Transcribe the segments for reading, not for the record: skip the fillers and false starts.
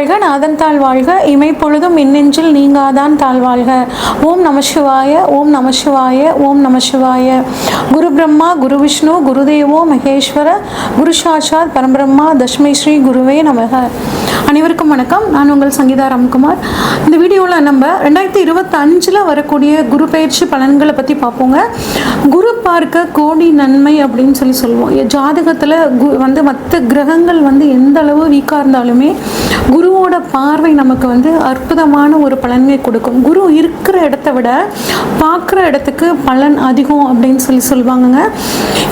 வாழ்க, நாதன் தாழ் வாழ்க, இமைப்பொழுதும் மின்னெஞ்சில் நீங்காதான் தாழ் வாழ்க. ஓம் நம சிவாய, ஓம் நம சிவாய, ஓம் நம சிவாய. குரு பிரம்மா, குரு விஷ்ணு, குருதேவோ மகேஸ்வர, குரு சாட்சாத் பரம்பிரம்மா, தஸ்மை ஸ்ரீ குருவே நமக. அனைவருக்கும் வணக்கம். நான் உங்கள் சங்கீதா ராம்குமார். இந்த வீடியோவில் நம்ம 2025 வரக்கூடிய குரு பயிற்சி பலன்களை பற்றி பார்ப்போங்க. குரு பார்க்க கோடி நன்மை அப்படின்னு சொல்லுவோம். ஜாதகத்தில் மற்ற கிரகங்கள் எந்த அளவு வீக்காக இருந்தாலுமே குருவோட பார்வை நமக்கு அற்புதமான ஒரு பலன்களை கொடுக்கும். குரு இருக்கிற இடத்த விட பார்க்குற இடத்துக்கு பலன் அதிகம் அப்படின்னு சொல்லுவாங்கங்க.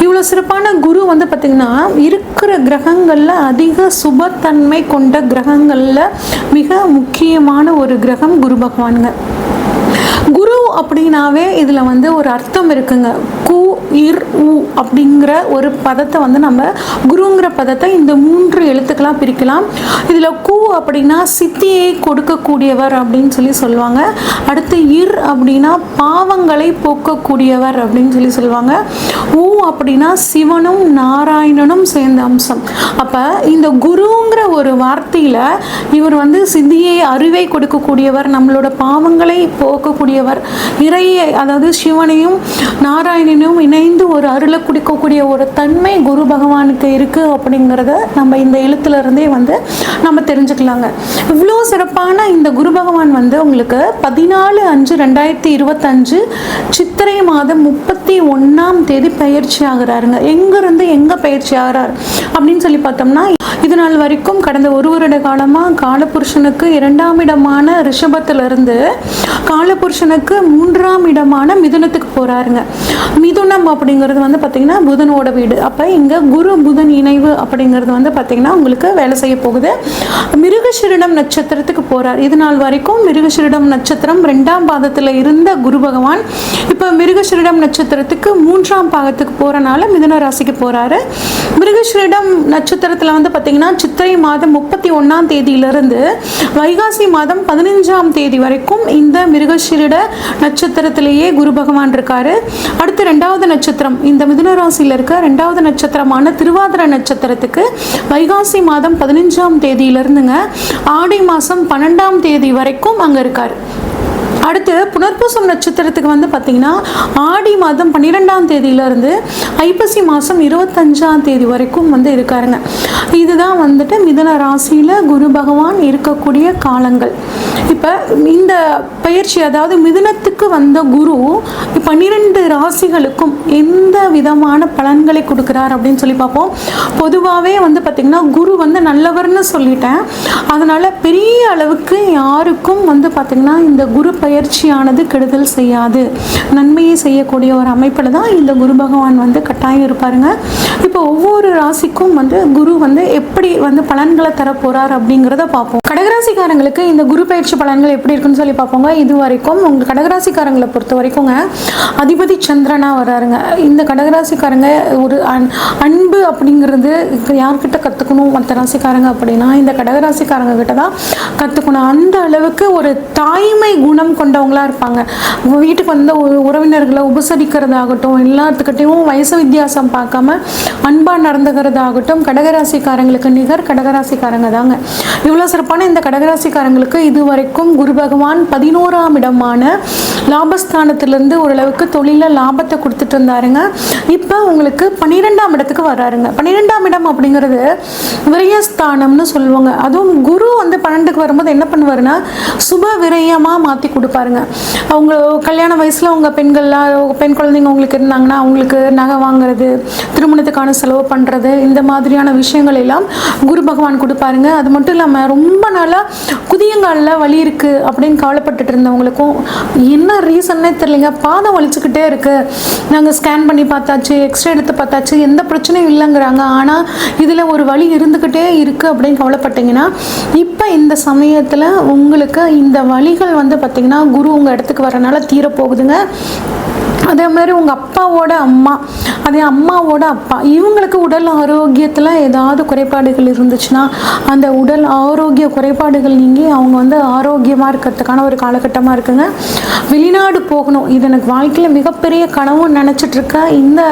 இவ்வளோ சிறப்பான குரு பார்த்திங்கன்னா இருக்கிற கிரகங்களில் அதிக சுபத்தன்மை கொண்ட கிரகங்களில் மிக முக்கியமான ஒரு கிரகம் குரு பகவானுங்க. குரு அப்படின்னாவே இதில் ஒரு அர்த்தம் இருக்குங்க. கு இர் உ அப்படிங்கிற ஒரு பதத்தை நம்ம குருங்கிற பதத்தை இந்த 3 எழுத்துக்களாக பிரிக்கலாம். இதில் கு அப்படின்னா சித்தியை கொடுக்கக்கூடியவர் அப்படின்னு சொல்லுவாங்க. அடுத்து இர் அப்படின்னா பாவங்களை போக்கக்கூடியவர் அப்படின்னு சொல்லுவாங்க. உ அப்படின்னா சிவனும் நாராயணனும் சேர்ந்த அம்சம். அப்போ இந்த குருங்கிற ஒரு வார்த்தையில் இவர் சித்தியை அறிவை கொடுக்கக்கூடியவர், நம்மளோட பாவங்களை போக்கக்கூடியவர், இறையை அதாவது சிவனையும் நாராயணனையும் இணைந்து ஒரு அருளை கொடுக்கக்கூடிய ஒரு தன்மை குரு பகவானுக்கு இருக்கு அப்படிங்கிறத நம்ம இந்த எழுத்துல இருந்தே நம்ம தெரிஞ்சுக்கலாங்க. இவ்வளோ சிறப்பான இந்த குரு பகவான் உங்களுக்கு 14/5/2025 சித்திரை மாதம் 31ஆம் தேதி பயிற்சி ஆகிறாருங்க. எங்கிருந்து எங்க பயிற்சி ஆகிறார் அப்படின்னு பார்த்தோம்னா, இது நாள் வரைக்கும் கடந்த 1 வருட காலமாக காலபுருஷனுக்கு 2ஆம் இடமான ரிஷபத்திலிருந்து காலபுருஷனுக்கு 3ஆம் இடமான மிதுனத்துக்கு போகிறாருங்க. மிதுனம் அப்படிங்கிறது பார்த்திங்கன்னா புதனோட வீடு. அப்போ இங்கே குரு புதன் இணைவு அப்படிங்கிறது பார்த்திங்கன்னா உங்களுக்கு வேலை செய்ய போகுது. மிருகசீரிடம் நட்சத்திரத்துக்கு போகிறார். இது நாள் வரைக்கும் மிருகசீரிடம் நட்சத்திரம் 2ஆம் பாதத்தில் இருந்த குரு பகவான் இப்போ மிருகசீரிடம் நட்சத்திரத்துக்கு 3ஆம் பாகத்துக்கு போகிறனால மிதுன ராசிக்கு போகிறாரு. மிருகசீரிடம் நட்சத்திரத்தில் பார்த்தீங்கன்னா சித்திரை மாதம் 31ஆம் தேதியிலிருந்து வைகாசி மாதம் 15ஆம் தேதி வரைக்கும் இந்த மிருகசீரிட நட்சத்திரத்திலேயே குரு பகவான் இருக்காரு. அடுத்து 2வது நட்சத்திரம், இந்த மிதுன ராசியில் இருக்க 2வது நட்சத்திரமான திருவாதிரை நட்சத்திரத்துக்கு வைகாசி மாதம் 15ஆம் தேதியிலிருந்துங்க ஆடி மாதம் 12ஆம் தேதி வரைக்கும் அங்கே இருக்காரு. அடுத்து புனர்பூசம் நட்சத்திரத்துக்கு பார்த்தீங்கன்னா ஆடி மாதம் 12ஆம் தேதியிலிருந்து ஐப்பசி மாதம் 25ஆம் தேதி வரைக்கும் இருக்காருங்க. இதுதான் மிதுன ராசியில் குரு பகவான் இருக்கக்கூடிய காலங்கள். இப்போ இந்த பயிற்சி அதாவது மிதுனத்துக்கு வந்த குரு 12 ராசிகளுக்கும் எந்த விதமான பலன்களை கொடுக்குறார் அப்படின்னு பார்ப்போம். பொதுவாகவே பார்த்திங்கன்னா குரு நல்லவர்னு சொல்லிட்டேன். அதனால் பெரிய அளவுக்கு யாருக்கும் பார்த்திங்கன்னா இந்த குரு பயிற்சியானது கெடுதல் செய்யாது, நன்மையை செய்யக்கூடிய ஒரு அமைப்பில் தான் இந்த குரு பகவான் கட்டாயம் இருப்பாருங்க. இப்போ ஒவ்வொரு ராசிக்கும் குரு எப்படி பலன்களை தரப்போறார் அப்படிங்கிறத பார்ப்போம். கடகராசிக்காரங்களுக்கு இந்த குரு பயிற்சி பலன்கள் எப்படி இருக்குன்னு பார்ப்போங்க. இது வரைக்கும் உங்கள் கடகராசிக்காரங்களை பொறுத்த வரைக்குங்க அதிபதி சந்திரனா வராருங்க. இந்த கடகராசிக்காரங்க ஒரு அன்பு அப்படிங்கிறது யார்கிட்ட கற்றுக்கணும் மற்ற ராசிக்காரங்க அப்படின்னா இந்த கடகராசிக்காரங்க கிட்ட தான் கற்றுக்கணும். அந்த அளவுக்கு ஒரு தாய்மை குணம் கொண்டவங்களா இருப்பாங்க. வீட்டுக்கு உறவினர்களை உபசரிக்கிறதாகட்டும், எல்லாத்துக்கிட்டையும் வயசு வித்தியாசம் பார்க்காம அன்பா நடந்துக்கிறதாகட்டும் கடகராசிக்காரங்களுக்கு நிகர் கடகராசிக்காரங்க தாங்க. இவ்வளோ சிறப்பான இந்த கடகராசிக்காரங்களுக்கு இதுவரைக்கும் குரு பகவான் 11ஆம் இடமான லாபஸ்தானத்திலிருந்து ஓரளவுக்கு தொழில லாபத்தை கொடுத்துட்டு இருந்தாருங்க. இப்போ உங்களுக்கு 12ஆம் இடத்துக்கு வராருங்க. 12ஆம் இடம் அப்படிங்கிறது விரயஸ்தானம்னு சொல்லுவாங்க. அதுவும் குரு 12க்கு வரும்போது என்ன பண்ணுவாருன்னா சுப விரயமாக மாற்றி கொடுப்பாருங்க. அவங்க கல்யாண வயசில் அவங்க பெண் குழந்தைங்க உங்களுக்கு இருந்தாங்கன்னா அவங்களுக்கு நகை வாங்குறது, திருமணத்துக்கான செலவு பண்ணுறது, இந்த மாதிரியான விஷயங்கள் எல்லாம் குரு பகவான் கொடுப்பாருங்க. அது மட்டும் இல்லாமல் ரொம்ப நாளாக குதியங்காலில் வலி இருக்குது அப்படின்னு கவலைப்பட்டுட்டு இருந்தவங்களுக்கும் என்ன ரீசன்னே தெரியலைங்க, பாதம் வலிச்சுக்கிட்டே இருக்குது, நாங்கள் ஸ்கேன் பண்ணி பார்த்தாச்சு, எக்ஸ்ரே எடுத்து பார்த்தாச்சு, எந்த பிரச்சனையும் இல்லைங்கிறாங்க, ஆனால் இதில் ஒரு வலி இருந்துக்கிட்டே இருக்குது அப்படின்னு கவலைப்பட்டீங்கன்னா இப்போ இந்த சமயத்தில் உங்களுக்கு இந்த வலிகள் பார்த்திங்கன்னா குரு உங்கள் இடத்துக்கு வரனால தீரப்போகுதுங்க. அதே மாதிரி உங்கள் அப்பாவோட அம்மா, அதே அம்மாவோட அப்பா, இவங்களுக்கு உடல் ஆரோக்கியத்தில் ஏதாவது குறைபாடுகள் இருந்துச்சுன்னா அந்த உடல் ஆரோக்கிய குறைபாடுகள் நீங்கி அவங்க வந்து ஆரோக்கியமாக இருக்கிறதுக்கான ஒரு காலகட்டமாக இருக்குங்க. வெளிநாடு போகணும், இது எனக்கு வாழ்க்கையில் மிகப்பெரிய கனவுன்னு நினச்சிட்ருக்க இந்த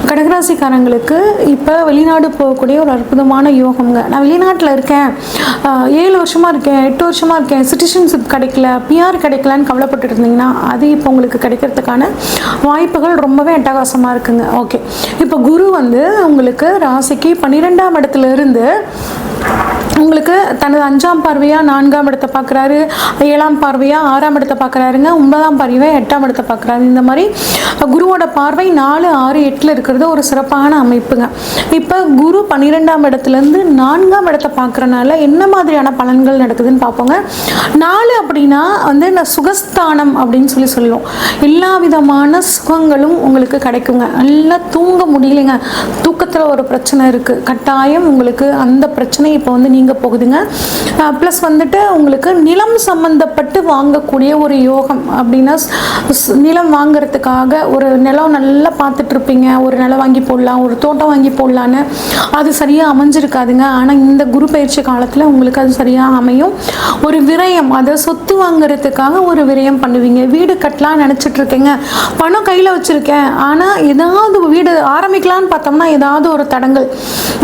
கடகராசிக்காரங்களுக்கு இப்போ வெளிநாடு போகக்கூடிய ஒரு அற்புதமான யோகம்ங்க. நான் வெளிநாட்டில் இருக்கேன், 7 வருஷமாக இருக்கேன், 8 வருஷமாக இருக்கேன், சிட்டிசன்ஷிப் கிடைக்கல, பிஆர் கிடைக்கலன்னு கவலைப்பட்டு இருந்தீங்கன்னா அது இப்போ உங்களுக்கு கிடைக்கிறதுக்கான வாய்ப்புகள் ரொம்பவே அட்டகாசமாக இருக்குங்க. ஓகே, இப்போ குரு வந்து உங்களுக்கு ராசிக்கு 12ஆம் இடத்துல இருந்து உங்களுக்கு தனது 5ஆம் பார்வையாக 4ஆம் இடத்தை பார்க்குறாரு, 7ஆம் பார்வையாக 6ஆம் இடத்தை பார்க்குறாருங்க, 9ஆம் பார்வையாக 8ஆம் இடத்தை பார்க்குறாரு. இந்த மாதிரி குருவோட பார்வை 4, 6, 8 இருக்கிறது ஒரு சிறப்பான அமைப்புங்க. இப்போ குரு 12ஆம் இடத்துலேருந்து 4ஆம் இடத்தை பார்க்குறனால என்ன மாதிரியான பலன்கள் நடக்குதுன்னு பார்ப்போங்க. 4 அப்படின்னா வந்து இந்த சுகஸ்தானம் அப்படின்னு சொல்லுவோம். எல்லா விதமான சுகங்களும் உங்களுக்கு கிடைக்குங்க. நல்லா தூங்க முடியலைங்க, தூக்கத்தில் ஒரு பிரச்சனை இருக்குது, கட்டாயம் உங்களுக்கு அந்த பிரச்சனை இப்போ வந்து நீங்க போகுதுங்க. ப்ளஸ் வந்துட்டு உங்களுக்கு நிலம் சம்பந்தப்பட்டு வாங்கக்கூடிய ஒரு யோகம் அப்படின்னா நிலம் வாங்குறதுக்காக ஒரு நிலம் நல்லா பார்த்துட்டு இருப்பீங்க, ஒரு நிலம் வாங்கி போடலாம், ஒரு தோட்டம் வாங்கி போடலான்னு, அது சரியாக அமைஞ்சிருக்காதுங்க. ஆனால் இந்த குரு பயிற்சி காலத்தில் உங்களுக்கு அது சரியாக அமையும். ஒரு விரயம், அதை சொத்து வாங்குறதுக்காக ஒரு விரயம் பண்ணுவீங்க. வீடு கட்டலாம் நினச்சிட்டு இருக்கீங்க, பணம் கையில் வச்சுருக்கேன், ஆனால் ஏதாவது வீடு ஆரம்பிக்கலான்னு பார்த்தோம்னா ஏதாவது ஒரு தடங்கள்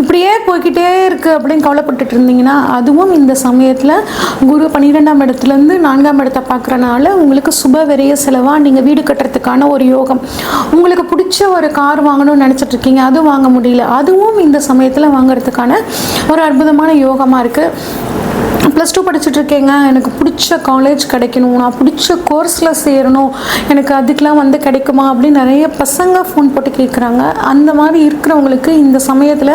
இப்படியே போய்கிட்டே இருக்குது அப்படின்னு கவலைப்பட்டுட்டு இருந்தீங்கன்னா அதுவும் இந்த சமயத்தில் குரு 12ஆம் இடத்துலேருந்து 4ஆம் இடத்தை பார்க்குறனால உங்களுக்கு சுப விரைய செலவாக நீங்கள் வீடு கட்டுறதுக்கான ஒரு யோகம். உங்களுக்கு பிடிச்ச ஒரு கார் வாங்கணும்னு நினச்சிட்டு இருக்கீங்க, அதுவும் வாங்க முடியல, அதுவும் இந்த சமயத்தில் வாங்குறதுக்கான ஒரு அற்புதமான யோகமாக இருக்குது. +2 படிச்சுட்டு இருக்கேங்க, எனக்கு பிடிச்ச காலேஜ் கிடைக்கணும், நான் பிடிச்ச கோர்ஸில் சேரணும், எனக்கு அதுக்கெலாம் வந்து கிடைக்குமா அப்படின்னு நிறைய பசங்க ஃபோன் போட்டு கேட்குறாங்க. அந்த மாதிரி இருக்கிறவங்களுக்கு இந்த சமயத்தில்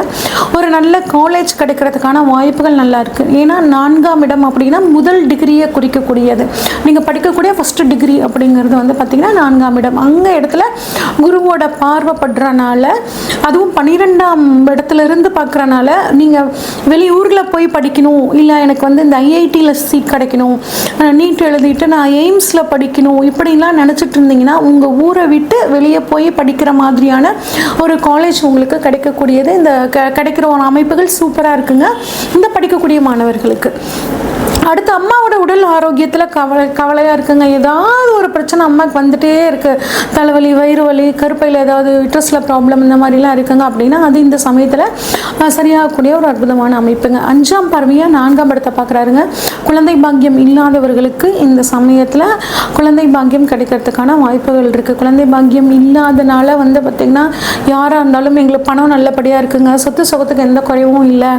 ஒரு நல்ல காலேஜ் கிடைக்கிறதுக்கான வாய்ப்புகள் நல்லா இருக்குது. ஏன்னா 4ஆம் இடம் அப்படின்னா முதல் டிகிரியை குறிக்கக்கூடியது. நீங்கள் படிக்கக்கூடிய ஃபஸ்ட்டு டிகிரி அப்படிங்கிறது வந்து பார்த்திங்கன்னா 4ஆம் இடம். அங்கே இடத்துல குருவோட பார்வைப்படுறனால, அதுவும் 12ஆம் இடத்துல இருந்து பார்க்குறனால நீங்கள் வெளியூரில் போய் படிக்கணும், இல்லை எனக்கு வந்து இந்த ஐஐடியில் சீட் கிடைக்கணும், நீட் எழுதிட்டு நான் எய்ம்ஸில் படிக்கணும், இப்படிலாம் நினச்சிட்டு இருந்தீங்கன்னா உங்கள் ஊரை விட்டு வெளியே போய் படிக்கிற மாதிரியான ஒரு காலேஜ் உங்களுக்கு கிடைக்கக்கூடியது. இந்த கிடைக்கிற ஒரு அமைப்புகள் சூப்பராக இருக்குங்க இந்த படிக்கக்கூடிய மாணவர்களுக்கு. அடுத்து அம்மாவோட உடல் ஆரோக்கியத்தில் கவலையாக இருக்குங்க. ஏதாவது ஒரு பிரச்சனை அம்மாவுக்கு வந்துட்டே இருக்குது, தலைவலி, வயிறு வலி, கருப்பையில் ஏதாவது யூட்ரஸில் ப்ராப்ளம், இந்த மாதிரிலாம் இருக்குங்க அப்படின்னா அது இந்த சமயத்தில் சரியாகக்கூடிய ஒரு அற்புதமான அமைப்புங்க. 5ஆம் பார்வையாக 4ஆம் இடத்தை பார்க்குறாருங்க. குழந்தை பாக்கியம் இல்லாதவர்களுக்கு இந்த சமயத்தில் குழந்தை பாக்கியம் கிடைக்கிறதுக்கான வாய்ப்புகள் இருக்குது. குழந்தை பாக்கியம் இல்லாதனால வந்து பார்த்திங்கன்னா யாராக இருந்தாலும் எங்களுக்கு பணம் நல்லபடியாக இருக்குங்க, சொத்து சுகத்துக்கு எந்த குறைவும் இல்லை,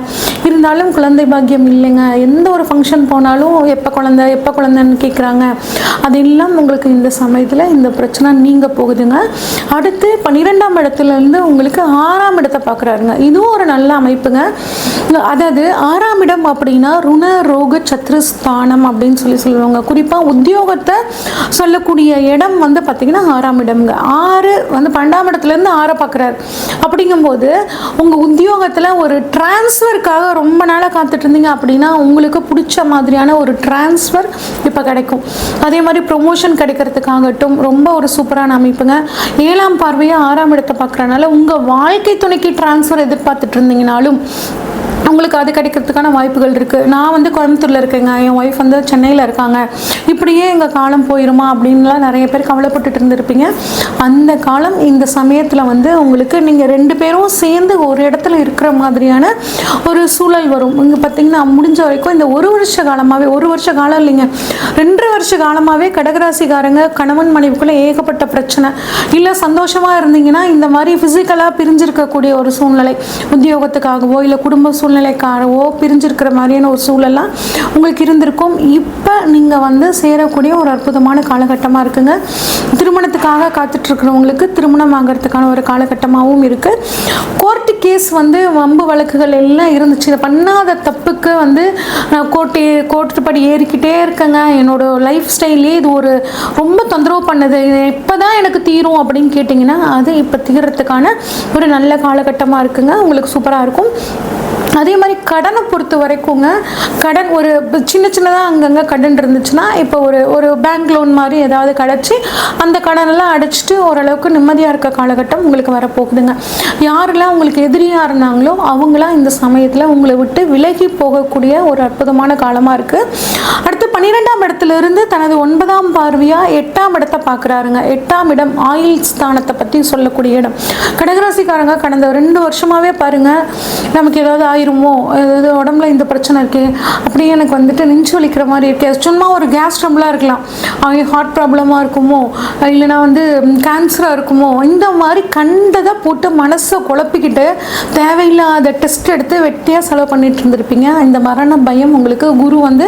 இருந்தாலும் குழந்தை பாக்கியம் இல்லைங்க, எந்த ஒரு ஃபங்க்ஷன் போனாலும் எப்போ குழந்தைன்னு கேட்குறாங்க, அதெல்லாம் உங்களுக்கு இந்த சமயத்தில் இந்த பிரச்சனை நீங்க போகுதுங்க. அடுத்து 12ஆம் இடத்துலேருந்து உங்களுக்கு 6ஆம் இடத்தை பார்க்குறாருங்க. இதுவும் ஒரு நல்ல அமைப்புங்க. அதாவது 6ஆம் இடம் அப்படின்னா ருண ரோக சத்ருஸ்தானம் அப்படின்னு சொல்லுவாங்க. குறிப்பாக உத்தியோகத்தை சொல்லக்கூடிய இடம் வந்து பார்த்திங்கன்னா 6ஆம் இடம்ங்க. 6 வந்து 12ஆம் இடத்துலேருந்து 6 பார்க்குறாரு. அப்படிங்கும்போது உங்கள் உத்தியோகத்தில் ஒரு டிரான்ஸ்ஃபருக்காக ரொம்ப நாளாக காத்துட்டு இருந்தீங்க அப்படின்னா உங்களுக்கு பிடிச்ச மாதிரியான ஒரு டிரான்ஸ்ஃபர் இப்போ கிடைக்கும். அதே மாதிரி ப்ரொமோஷன் கிடைக்கிறதுக்காகட்டும் ரொம்ப ஒரு சூப்பரான அமைப்புங்க. 7ஆம் பார்வையாக 6ஆம் இடத்தை பார்க்குறனால உங்கள் வாழ்க்கை துணைக்கு டிரான்ஸ்ஃபர் எதிர்பார்த்துட்டு இருந்தீங்கனாலும் உங்களுக்கு அது கிடைக்கிறதுக்கான வாய்ப்புகள் இருக்குது. நான் வந்து கோயம்புத்தூரில் இருக்கேங்க, என் ஒய்ஃப் வந்து சென்னையில் இருக்காங்க, இப்படியே எங்கள் காலம் போயிருமா அப்படின்லாம் நிறைய பேர் கவலைப்பட்டுட்டு இருந்திருப்பீங்க. அந்த காலம் இந்த சமயத்தில் வந்து உங்களுக்கு நீங்கள் 2 பேரும் சேர்ந்து ஒரு இடத்துல இருக்கிற மாதிரியான ஒரு சூழல் வரும். இங்கே பார்த்திங்கன்னா முடிஞ்ச வரைக்கும் இந்த 1 வருஷ காலமாகவே, 1 வருஷ காலம் இல்லைங்க, 2 வருஷ காலமாகவே கடகராசிக்காரங்க கணவன் மனைவிக்குள்ளே ஏகப்பட்ட பிரச்சனை, இல்லை சந்தோஷமாக இருந்தீங்கன்னா இந்த மாதிரி ஃபிசிக்கலாக பிரிஞ்சிருக்கக்கூடிய ஒரு சூழ்நிலை, உத்தியோகத்துக்காகவோ இல்லை குடும்ப சூழ்நிலைக்காகவோ பிரிஞ்சிருக்கிற மாதிரியான ஒரு சூழலாம் உங்களுக்கு இருந்திருக்கும். இப்போ நீங்கள் வந்து சேரக்கூடிய ஒரு அற்புதமான காலகட்டமாக இருக்குங்க. திருமணத்துக்காக காத்துட்ருக்கிறவங்களுக்கு திருமணம் ஆகிறதுக்கான ஒரு காலகட்டமாகவும் இருக்குது. கோர்ட்டு கேஸ் வந்து வம்பு வழக்குகள் எல்லாம் இருந்துச்சு, இதை பண்ணாத தப்புக்கு வந்து கோர்ட்டு படி ஏறிக்கிட்டே இருக்கேங்க, என்னோட லைஃப் ஸ்டைல்லே இது ஒரு ரொம்ப தொந்தரவு பண்ணுது, இப்போ தான் எனக்கு தீரும் அப்படின்னு கேட்டிங்கன்னா அது இப்போ தீர்றதுக்கான ஒரு நல்ல காலகட்டமாக இருக்குங்க. உங்களுக்கு சூப்பராக இருக்கும். அதே மாதிரி கடனை பொறுத்த வரைக்குங்க, கடன் ஒரு சின்னதாக அங்கங்கே கடன் இருந்துச்சுன்னா இப்போ ஒரு பேங்க் லோன் மாதிரி ஏதாவது கிடச்சி அந்த கடனெல்லாம் அடைச்சிட்டு ஓரளவுக்கு நிம்மதியாக இருக்க காலகட்டம் உங்களுக்கு வரப்போகுதுங்க. யாரெல்லாம் உங்களுக்கு எதிரியாக இருந்தாங்களோ அவங்களாம் இந்த சமயத்தில் உங்களை விட்டு விலகி போகக்கூடிய ஒரு அற்புதமான காலமாக இருக்குது. அடுத்து 12ஆம் இடத்துலேருந்து தனது 9ஆம் பார்வையாக 8ஆம் இடத்தை பார்க்குறாருங்க. 8ஆம் இடம் ஆயுள் ஸ்தானத்தை பற்றி சொல்லக்கூடிய இடம். கடகராசிக்காரங்க கடந்த 2 வருஷமாகவே பாருங்கள், நமக்கு ஏதாவது ஆயிருமோ, ஏதாவது உடம்புல இந்த பிரச்சனை இருக்குது, அப்படியே எனக்கு வந்துட்டு நெஞ்சு வலிக்கிற மாதிரி இருக்குது, சும்மா ஒரு கேஸ் ட்ரபிளாக இருக்கலாம், ஹார்ட் ப்ராப்ளமாக இருக்குமோ, இல்லைனா வந்து கேன்சராக இருக்குமோ, இந்த மாதிரி கண்டதை போட்டு மனசை குழப்பிக்கிட்டு தேவையில்லாத டெஸ்ட் எடுத்து வெட்டியாக செலவு பண்ணிட்டு இருந்திருப்பீங்க. இந்த மரண பயம் உங்களுக்கு குரு வந்து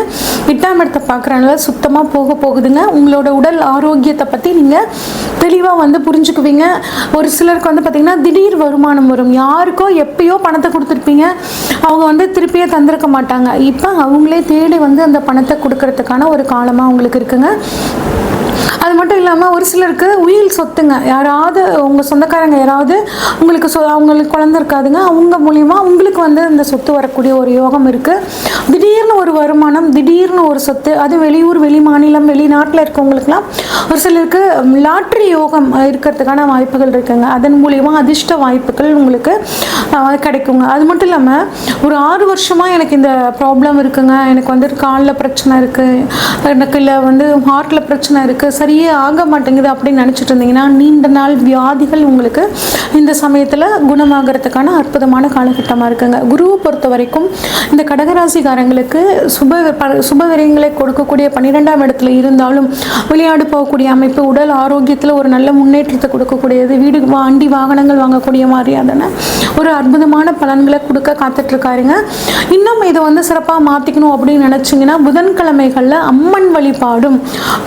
8ஆம் இடத்தை பார்க்குறனால சுத்தமாக போக போகுதுங்க. உங்களோட உடல் ஆரோக்கியத்தை பற்றி நீங்கள் தெளிவாக வந்து புரிஞ்சுக்குவீங்க. ஒரு சிலருக்கு வந்து பார்த்திங்கன்னா திடீர் வருமானம் வரும். யாருக்கோ எப்பயோ பணத்தை கொடுத்துருப்பீங்க, அவங்க வந்து திருப்பியே தந்திருக்க மாட்டாங்க. இப்போ அவங்களே தேடி வந்து அந்த பணத்தை கொடுக்கறதுக்கான ஒரு காலமாக அவங்களுக்கு இருக்குங்க. அது மட்டும் இல்லாமல் ஒரு சிலருக்கு உயிர் சொத்துங்க, யாராவது உங்கள் சொந்தக்காரங்க யாராவது உங்களுக்கு அவங்களுக்கு குழந்தை இருக்காதுங்க, அவங்க மூலிமா உங்களுக்கு வந்து இந்த சொத்து வரக்கூடிய ஒரு யோகம் இருக்குது. திடீர்னு ஒரு வருமானம், திடீர்னு ஒரு சொத்து, அது வெளியூர் வெளி மாநிலம் வெளிநாட்டில் இருக்கவங்களுக்குலாம் ஒரு சிலருக்கு லாட்ரி யோகம் இருக்கிறதுக்கான வாய்ப்புகள் இருக்குங்க. அதன் மூலிமா அதிர்ஷ்ட வாய்ப்புகள் உங்களுக்கு கிடைக்குங்க. அது மட்டும் இல்லாமல் ஒரு 6 வருஷமாக எனக்கு இந்த ப்ராப்ளம் இருக்குங்க, எனக்கு வந்து காலில் பிரச்சனை இருக்குது, எனக்கு இல்லை வந்து ஹார்ட்டில் பிரச்சனை இருக்குது, சரியே ஆக மாட்டேங்குது அப்படின்னு நினச்சிட்டு இருந்தீங்கன்னா நீண்ட நாள் வியாதிகள் உங்களுக்கு இந்த சமயத்தில் குணமாகறதுக்கான அற்புதமான காலகட்டமாக இருக்குங்க. குருவை பொறுத்த வரைக்கும் இந்த கடகராசிக்காரங்களுக்கு சுப விரயங்களை கொடுக்கக்கூடிய 12ஆம் இடத்துல இருந்தாலும் விளையாடு போகக்கூடிய அமைப்பு, உடல் ஆரோக்கியத்தில் ஒரு நல்ல முன்னேற்றத்தை கொடுக்கக்கூடியது, வீடு வண்டி வாகனங்கள் வாங்கக்கூடிய மாதிரியான ஒரு அற்புதமான பலன்களை கொடுக்க காத்துட்ருக்காருங்க. இன்னும் இதை வந்து சிறப்பாக மாற்றிக்கணும் அப்படின்னு நினச்சிங்கன்னா புதன்கிழமைகளில் அம்மன் வழிபாடும்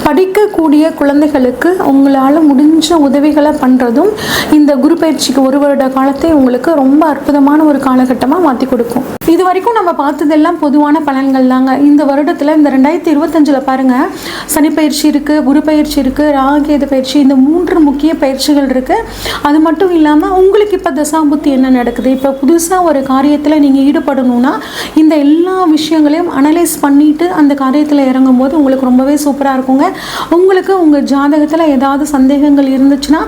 படிக்கக்கூடிய குழந்தைகளுக்கு உங்களால் முடிஞ்ச உதவிகளை பண்ணுறதும் இந்த குரு பயிற்சிக்கு 1 வருட காலத்தை உங்களுக்கு ரொம்ப அற்புதமான ஒரு காலகட்டமாக மாற்றி கொடுக்கும். இது வரைக்கும் நம்ம பார்த்ததெல்லாம் பொதுவான பலன்கள் தாங்க. இந்த வருடத்தில் இந்த 2025 பாருங்கள், சனி பயிற்சி இருக்குது, குரு பயிற்சி இருக்குது, ராகேது பயிற்சி, இந்த 3 முக்கிய பயிற்சிகள் இருக்குது. அது மட்டும் இல்லாமல் உங்களுக்கு இப்போ தசாபுத்தி என்ன நடக்குது, இப்போ புதுசாக ஒரு காரியத்தில் நீங்கள் ஈடுபடணும்னா இந்த எல்லா விஷயங்களையும் அனலைஸ் பண்ணிவிட்டு அந்த காரியத்தில் இறங்கும் போது உங்களுக்கு ரொம்பவே சூப்பராக இருக்குங்க. உங்களுக்கு உங்கள் ஜாதகத்தில் ஏதாவது சந்தேகங்கள் இருந்துச்சுன்னா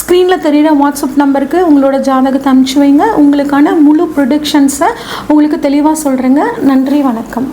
ஸ்க்ரீனில் தெரிகிற வாட்ஸ்அப் நம்பருக்கு உங்களோட ஜாதகத்தை அனுப்பிச்சு வைங்க. உங்களுக்கான முழு ப்ரொடிக்ஷன்ஸை உங்களுக்கு தெளிவாக சொல்கிறேங்க. நன்றி, வணக்கம்.